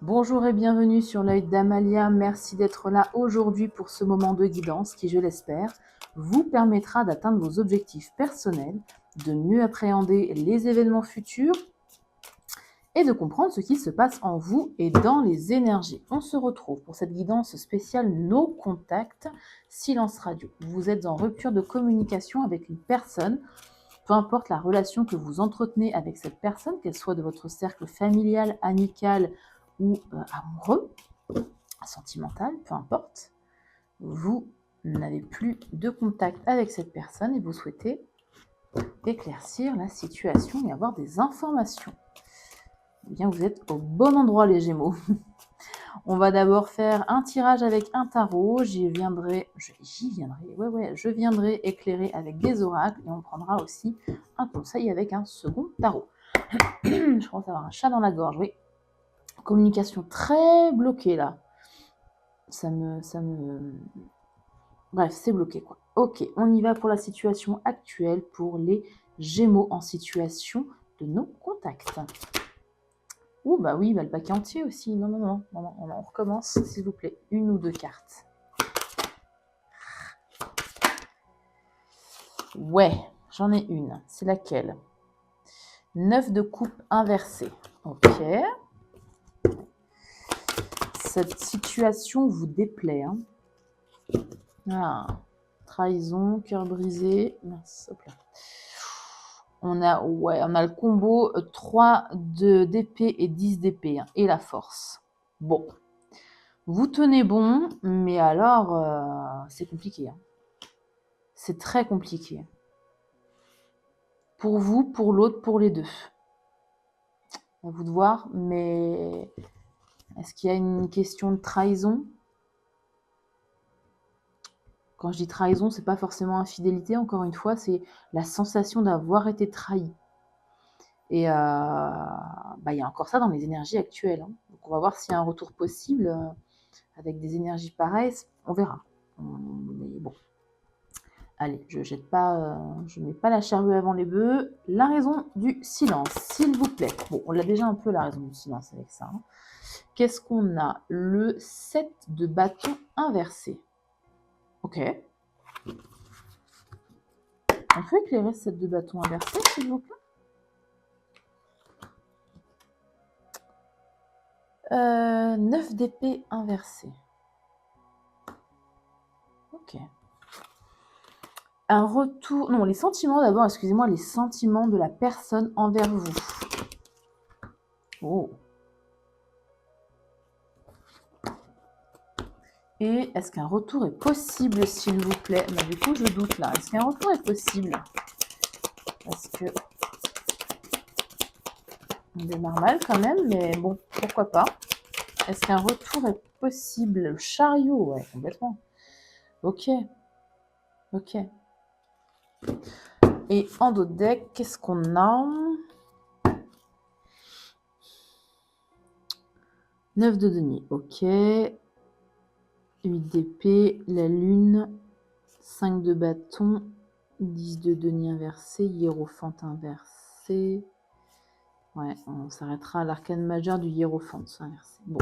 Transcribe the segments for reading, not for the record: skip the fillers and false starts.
Bonjour et bienvenue sur l'œil d'Amalia. Merci d'être là aujourd'hui pour ce moment de guidance qui, je l'espère, vous permettra d'atteindre vos objectifs personnels, de mieux appréhender les événements futurs et de comprendre ce qui se passe en vous et dans les énergies. On se retrouve pour cette guidance spéciale No Contact, silence radio. Vous êtes en rupture de communication avec une personne, peu importe la relation que vous entretenez avec cette personne, qu'elle soit de votre cercle familial, amical ou amoureux, sentimental, peu importe, vous n'avez plus de contact avec cette personne et vous souhaitez éclaircir la situation et avoir des informations. Eh bien, vous êtes au bon endroit, les Gémeaux. On va d'abord faire un tirage avec un tarot. Je viendrai éclairer avec des oracles et on prendra aussi un conseil avec un second tarot. Je commence à avoir un chat dans la gorge, oui. Communication très bloquée là. Bref, c'est bloqué quoi. Ok, on y va pour la situation actuelle pour les Gémeaux en situation de non-contact. Ouh, bah oui, le paquet entier aussi. Non, on recommence, s'il vous plaît. Une ou deux cartes. Ouais, j'en ai une. C'est laquelle? 9 de coupe inversée. Ok. Cette situation vous déplaît. Hein. Ah, trahison, cœur brisé. Mince, hop là. On a le combo 3 d'épée et 10 d'épée. Hein, et la force. Bon. Vous tenez bon, mais alors, c'est compliqué. Hein. C'est très compliqué. Pour vous, pour l'autre, pour les deux. À vous de voir, mais est-ce qu'il y a une question de trahison? Quand je dis trahison, c'est pas forcément infidélité, encore une fois, c'est la sensation d'avoir été trahi. Et il y a encore ça dans les énergies actuelles. Hein. Donc on va voir s'il y a un retour possible avec des énergies pareilles. On verra. Mais bon. Allez, je mets pas la charrue avant les bœufs. La raison du silence, s'il vous plaît. Bon, on l'a déjà un peu la raison du silence avec ça. Hein. Qu'est-ce qu'on a? Le 7 de bâton inversé. Ok. On peut éclairer ce 7 de bâton inversé, s'il vous plaît? 9 d'épée inversé. Ok. Un retour... Non, les sentiments d'abord, excusez-moi, les sentiments de la personne envers vous. Oh. Et est-ce qu'un retour est possible, s'il vous plaît? Bah, du coup, je doute là. Est-ce qu'un retour est possible? Parce que... On démarre mal quand même, mais bon, pourquoi pas. Est-ce qu'un retour est possible? Le chariot, ouais, complètement. Ok. Ok. Et en dos de deck, qu'est-ce qu'on a? 9 de denier, ok. 8 d'épée, la lune, 5 de bâton, 10 de denier inversé, hiérophante inversé. Ouais, on s'arrêtera à l'arcane majeur du hiérophante inversé. Bon,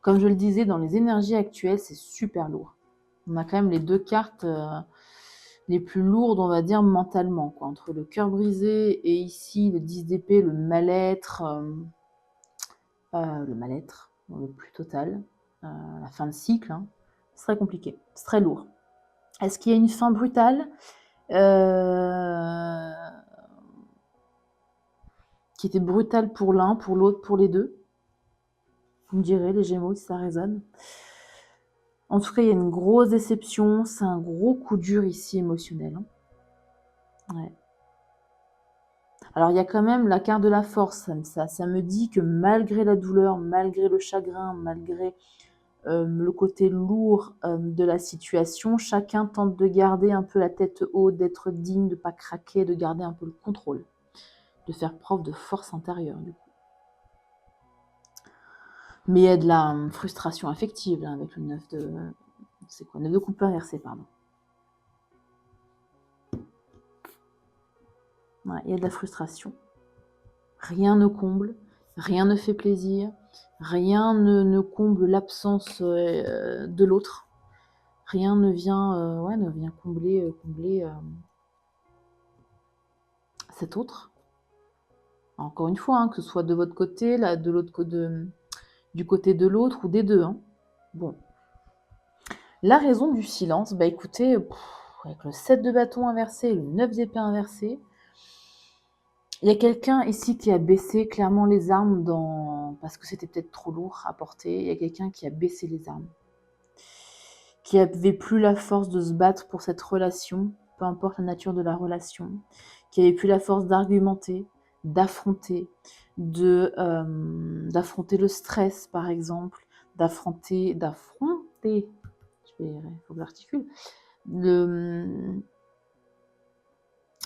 comme je le disais, dans les énergies actuelles, c'est super lourd. On a quand même les deux cartes les plus lourdes, on va dire, mentalement. Quoi. Entre le cœur brisé et ici, le 10 d'épée, le mal-être, le plus total, la fin de cycle, hein. C'est très compliqué, c'est très lourd. Est-ce qu'il y a une fin brutale qui était brutale pour l'un, pour l'autre, pour les deux? Vous me direz, les Gémeaux, si ça résonne. En tout cas, il y a une grosse déception, c'est un gros coup dur ici émotionnel. Hein. Ouais. Alors, il y a quand même la carte de la force. Ça me dit que malgré la douleur, malgré le chagrin, malgré le côté lourd de la situation, chacun tente de garder un peu la tête haute, d'être digne, de ne pas craquer, de garder un peu le contrôle, de faire preuve de force intérieure, du coup. Mais il y a de la frustration affective, là, avec le 9 de... C'est quoi? 9 de coupe inversée, pardon. Ouais, il y a de la frustration. Rien ne comble, rien ne fait plaisir. Rien ne comble l'absence de l'autre. Rien ne vient, ne vient combler cet autre. Encore une fois, hein, que ce soit de votre côté, là, de l'autre du côté de l'autre ou des deux. Hein. Bon. La raison du silence, bah écoutez, avec le 7 de bâton inversé et le 9 d'épée inversé, il y a quelqu'un ici qui a baissé clairement les armes parce que c'était peut-être trop lourd à porter. Il y a quelqu'un qui a baissé les armes, qui n'avait plus la force de se battre pour cette relation, peu importe la nature de la relation, qui n'avait plus la force d'argumenter, d'affronter, d'affronter le stress par exemple, d'affronter, il faut que j'articule,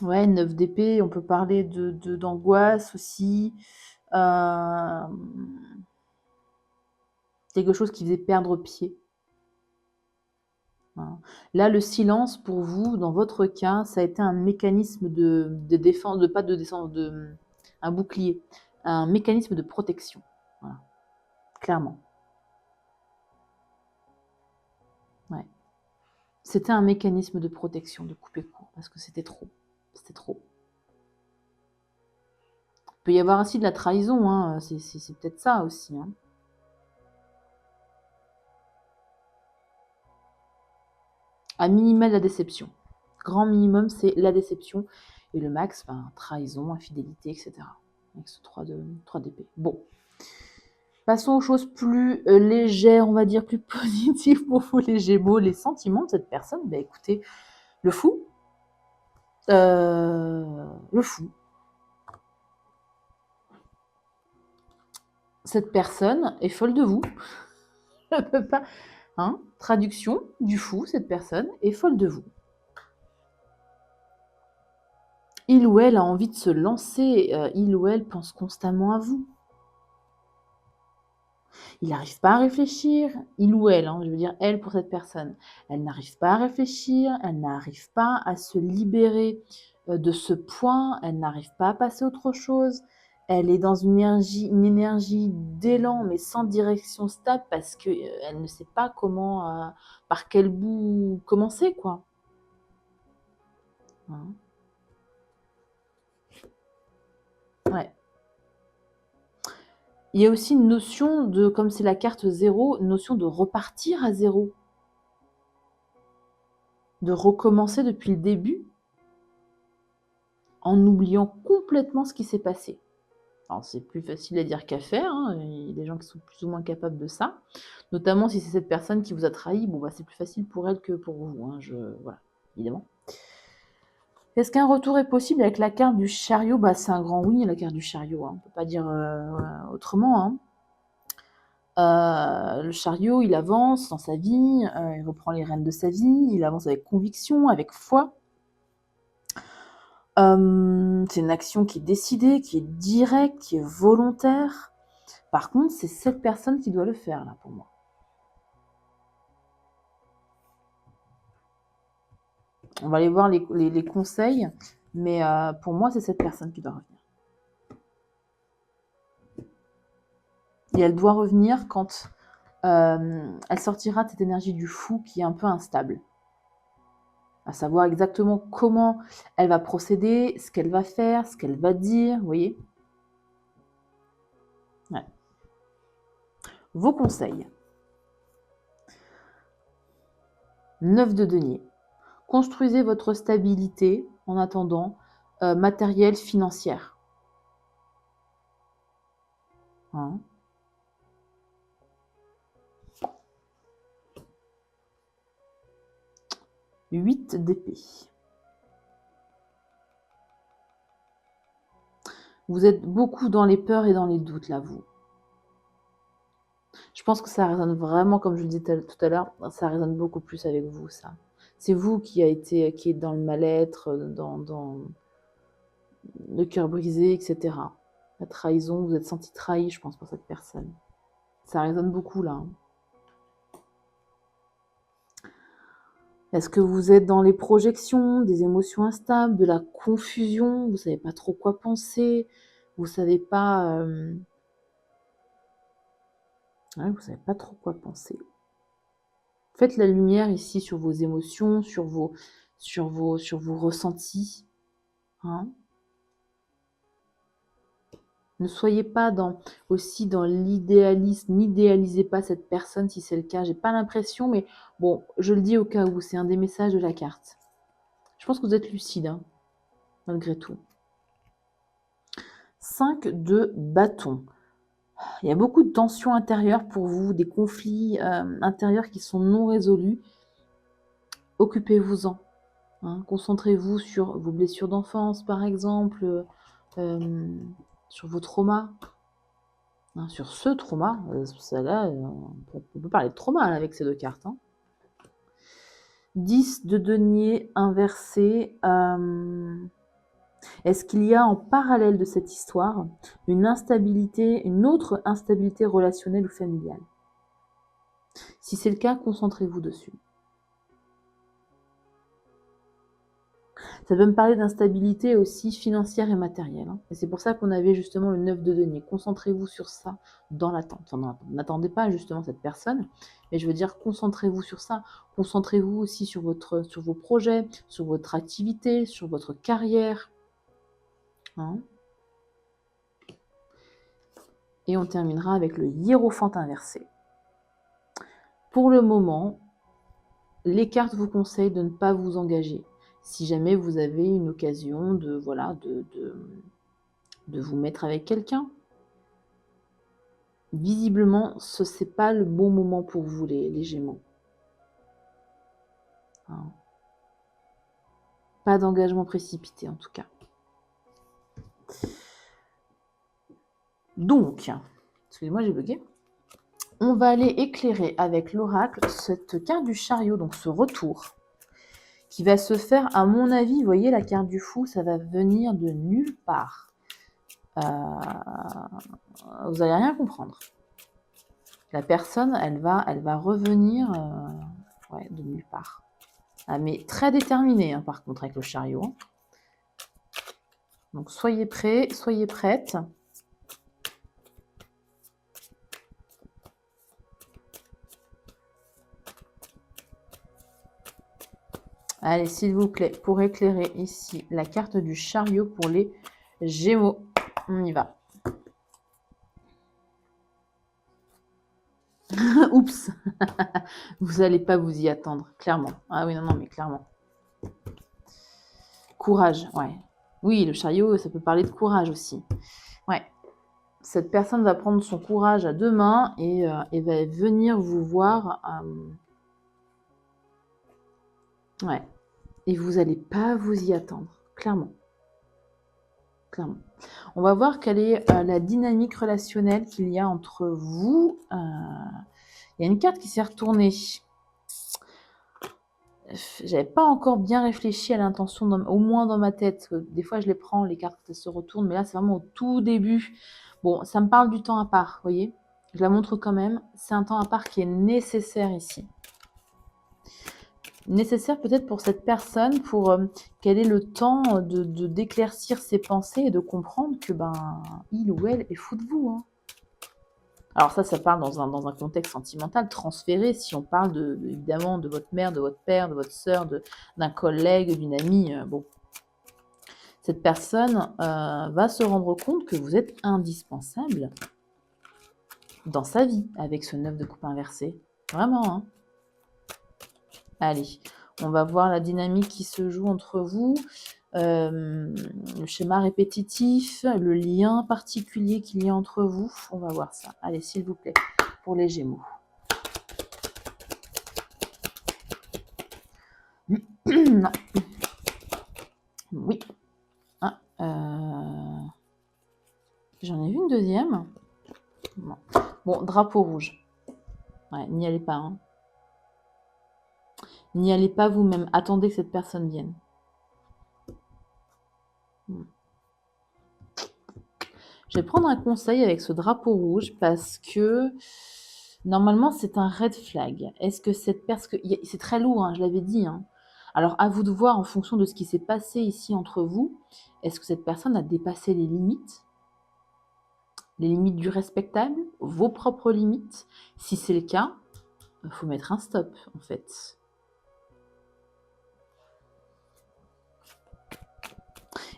ouais, 9 d'épée, on peut parler d'angoisse aussi, quelque chose qui faisait perdre pied. Voilà. Là, le silence, pour vous, dans votre cas, ça a été un mécanisme de défense, pas de défense, un bouclier, un mécanisme de protection. Voilà. Clairement. Ouais. C'était un mécanisme de protection, de couper court, parce que c'était trop. C'était trop. Il peut y avoir aussi de la trahison, hein. C'est peut-être ça aussi. Hein. À minima, la déception. Grand minimum, c'est la déception. Et le max, trahison, infidélité, etc. Avec ce 3 d'épée. Bon. Passons aux choses plus légères, on va dire, plus positives pour vous, les Gémeaux. Les sentiments de cette personne, bah écoutez, le fou. Le fou. Cette personne est folle de vous. Elle peut pas. Hein, traduction du fou, cette personne est folle de vous. Il ou elle a envie de se lancer, il ou elle pense constamment à vous. Il n'arrive pas à réfléchir, il ou elle, hein, je veux dire elle pour cette personne. Elle n'arrive pas à réfléchir, elle n'arrive pas à se libérer de ce point, elle n'arrive pas à passer à autre chose. Elle est dans une énergie d'élan, mais sans direction stable, parce qu'elle ne sait pas comment, par quel bout commencer, quoi. Hein. Ouais. Il y a aussi une notion de, comme c'est la carte 0, notion de repartir à 0. De recommencer depuis le début en oubliant complètement ce qui s'est passé. Alors c'est plus facile à dire qu'à faire, hein. Il y a des gens qui sont plus ou moins capables de ça. Notamment si c'est cette personne qui vous a trahi, bon bah c'est plus facile pour elle que pour vous, hein. Voilà, évidemment. Est-ce qu'un retour est possible avec la carte du chariot? Bah c'est un grand oui, la carte du chariot, hein. On ne peut pas dire autrement, hein. Le chariot, il avance dans sa vie, il reprend les rênes de sa vie, il avance avec conviction, avec foi. C'est une action qui est décidée, qui est directe, qui est volontaire. Par contre, c'est cette personne qui doit le faire, là, pour moi. On va aller voir les conseils, mais pour moi, c'est cette personne qui doit revenir. Et elle doit revenir quand elle sortira de cette énergie du fou qui est un peu instable. À savoir exactement comment elle va procéder, ce qu'elle va faire, ce qu'elle va dire, vous voyez. Ouais. Vos conseils. 9 de denier. Construisez votre stabilité en attendant matérielle, financière. Hein. Huit d'épée. Vous êtes beaucoup dans les peurs et dans les doutes, là, vous. Je pense que ça résonne vraiment, comme je le disais tout à l'heure, ça résonne beaucoup plus avec vous, ça. C'est vous qui êtes dans le mal-être, dans le cœur brisé, etc. La trahison, vous êtes senti trahi, je pense, par cette personne. Ça résonne beaucoup, là. Est-ce que vous êtes dans les projections, des émotions instables, de la confusion, vous ne savez pas trop quoi penser, vous ne savez pas... Ouais, vous ne savez pas trop quoi penser. Faites la lumière ici sur vos émotions, sur vos ressentis. Hein. Ne soyez pas aussi dans l'idéalisme, n'idéalisez pas cette personne si c'est le cas. J'ai pas l'impression, mais bon, je le dis au cas où, c'est un des messages de la carte. Je pense que vous êtes lucide, hein, malgré tout. 5 de bâton. Il y a beaucoup de tensions intérieures pour vous, des conflits intérieurs qui sont non résolus. Occupez-vous-en. Hein. Concentrez-vous sur vos blessures d'enfance, par exemple, sur vos traumas. Hein, sur ce trauma, ça là, on peut parler de trauma là, avec ces deux cartes. Hein. 10 de denier inversé. Est-ce qu'il y a en parallèle de cette histoire une autre instabilité relationnelle ou familiale? Si c'est le cas, concentrez-vous dessus. Ça peut me parler d'instabilité aussi financière et matérielle. Hein. Et c'est pour ça qu'on avait justement le 9 de denier. Concentrez-vous sur ça dans l'attente. Enfin, n'attendez pas justement cette personne, mais je veux dire, concentrez-vous sur ça. Concentrez-vous aussi sur vos projets, sur votre activité, sur votre carrière. Hein. Et on terminera avec le hiérophante inversé. Pour le moment, les cartes vous conseillent de ne pas vous engager. Si jamais vous avez une occasion de vous mettre avec quelqu'un, visiblement, ce n'est pas le bon moment pour vous, les Gémeaux. Hein. Pas d'engagement précipité, en tout cas. Donc, excusez-moi, j'ai bugué. On va aller éclairer avec l'oracle cette carte du chariot, donc ce retour, qui va se faire, à mon avis, vous voyez, la carte du fou, ça va venir de nulle part. Vous n'allez rien comprendre. La personne, elle va revenir de nulle part. Ah, mais très déterminée, hein, par contre, avec le chariot. Donc, soyez prêts, soyez prêtes. Allez, s'il vous plaît, pour éclairer ici la carte du chariot pour les Gémeaux. On y va. Oups. Vous n'allez pas vous y attendre, clairement. Ah oui, non, mais clairement. Courage, ouais. Oui, le chariot, ça peut parler de courage aussi. Ouais. Cette personne va prendre son courage à deux mains et va venir vous voir. Ouais. Et vous n'allez pas vous y attendre, clairement. Clairement. On va voir quelle est la dynamique relationnelle qu'il y a entre vous. Il y a une carte qui s'est retournée. J'avais pas encore bien réfléchi à l'intention, au moins dans ma tête. Des fois, je les prends, les cartes se retournent, mais là, c'est vraiment au tout début. Bon, ça me parle du temps à part, vous voyez. Je la montre quand même. C'est un temps à part qui est nécessaire ici. Nécessaire peut-être pour cette personne, pour qu'elle ait le temps d'éclaircir ses pensées et de comprendre que il ou elle est fou de vous. Hein. Alors ça parle dans un contexte sentimental transféré, si on parle évidemment de votre mère, de votre père, de votre sœur, d'un collègue, d'une amie. Bon. Cette personne va se rendre compte que vous êtes indispensable dans sa vie avec ce 9 de coupe inversé. Vraiment, hein. Allez, on va voir la dynamique qui se joue entre vous, le schéma répétitif, le lien particulier qu'il y a entre vous. On va voir ça. Allez, s'il vous plaît, pour les Gémeaux. Non. Oui. Ah, j'en ai vu une deuxième. Bon, drapeau rouge. Ouais, n'y allez pas, hein. N'y allez pas vous-même. Attendez que cette personne vienne. Je vais prendre un conseil avec ce drapeau rouge parce que normalement c'est un red flag. Est-ce que cette personne... C'est très lourd, hein, je l'avais dit. Hein. Alors à vous de voir en fonction de ce qui s'est passé ici entre vous. Est-ce que cette personne a dépassé les limites? les limites du respectable, vos propres limites. Si c'est le cas, il faut mettre un stop, en fait.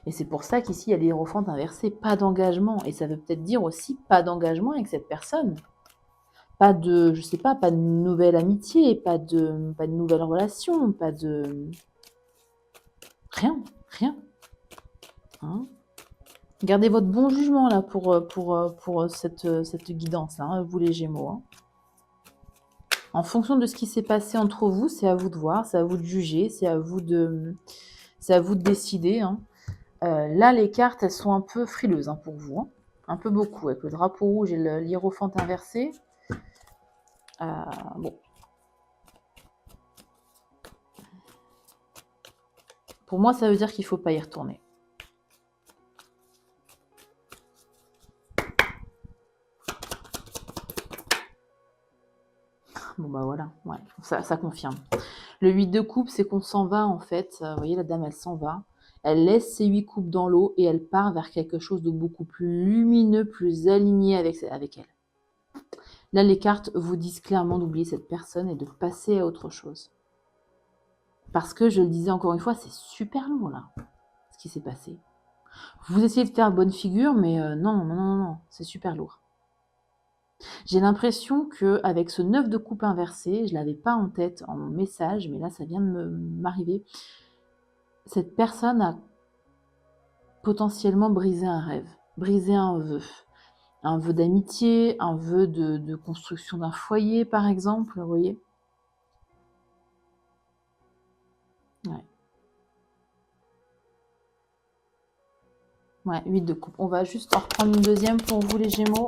Et c'est pour ça qu'ici, il y a l'hiérophante inversé, pas d'engagement. Et ça veut peut-être dire aussi pas d'engagement avec cette personne. Pas de, je sais pas, pas de nouvelle amitié, pas de nouvelle relation, pas de... Rien, rien. Hein. Gardez votre bon jugement là pour cette guidance, hein, vous les Gémeaux. Hein. En fonction de ce qui s'est passé entre vous, c'est à vous de voir, c'est à vous de juger, c'est à vous de décider. Hein. Là, les cartes, elles sont un peu frileuses hein, pour vous. Hein. Un peu beaucoup, avec le drapeau rouge et l'hiérophante inversé. Bon. Pour moi, ça veut dire qu'il ne faut pas y retourner. Bon, bah voilà, ouais, ça confirme. Le 8 de coupe, c'est qu'on s'en va en fait. Vous voyez, la dame, elle s'en va. Elle laisse ses 8 coupes dans l'eau et elle part vers quelque chose de beaucoup plus lumineux, plus aligné avec elle. Là, les cartes vous disent clairement d'oublier cette personne et de passer à autre chose. Parce que, je le disais encore une fois, c'est super lourd là, ce qui s'est passé. Vous essayez de faire bonne figure, mais non, c'est super lourd. J'ai l'impression qu'avec ce 9 de coupe inversé, je ne l'avais pas en tête en message, mais là, ça vient de m'arriver. Cette personne a potentiellement brisé un rêve, brisé un vœu d'amitié, un vœu de construction d'un foyer, par exemple, vous voyez. Ouais. Ouais, 8 de coupe. On va juste en reprendre une deuxième pour vous, les Gémeaux.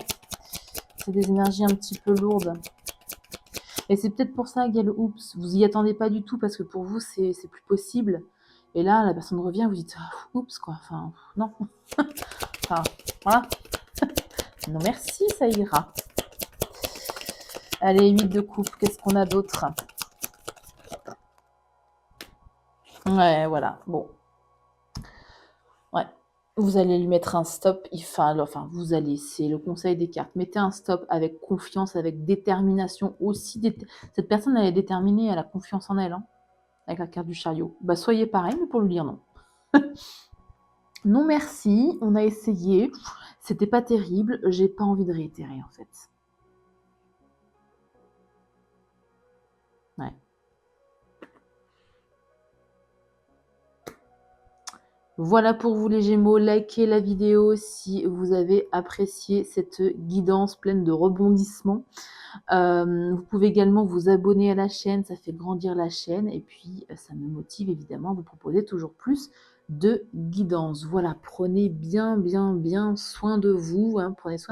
C'est des énergies un petit peu lourdes. Et c'est peut-être pour ça qu'il y a le oups. Vous y attendez pas du tout parce que pour vous, c'est plus possible. Et là, la personne revient, vous dites oups, quoi. Enfin, non. Enfin, voilà. Non, merci, ça ira. Allez, 8 de coupe. Qu'est-ce qu'on a d'autre? Ouais, voilà. Bon. Ouais. Vous allez lui mettre un stop. Enfin, vous allez, c'est le conseil des cartes. Mettez un stop avec confiance, avec détermination aussi. Cette personne, elle est déterminée, elle a confiance en elle. Hein, avec la carte du chariot. Bah, soyez pareil, mais pour lui dire non. Non, merci. On a essayé. C'était pas terrible. J'ai pas envie de réitérer, en fait. Ouais. Voilà pour vous les Gémeaux, likez la vidéo si vous avez apprécié cette guidance pleine de rebondissements. Vous pouvez également vous abonner à la chaîne, ça fait grandir la chaîne et puis ça me motive évidemment à vous proposer toujours plus de guidance. Voilà, prenez bien soin de vous, hein, prenez soin de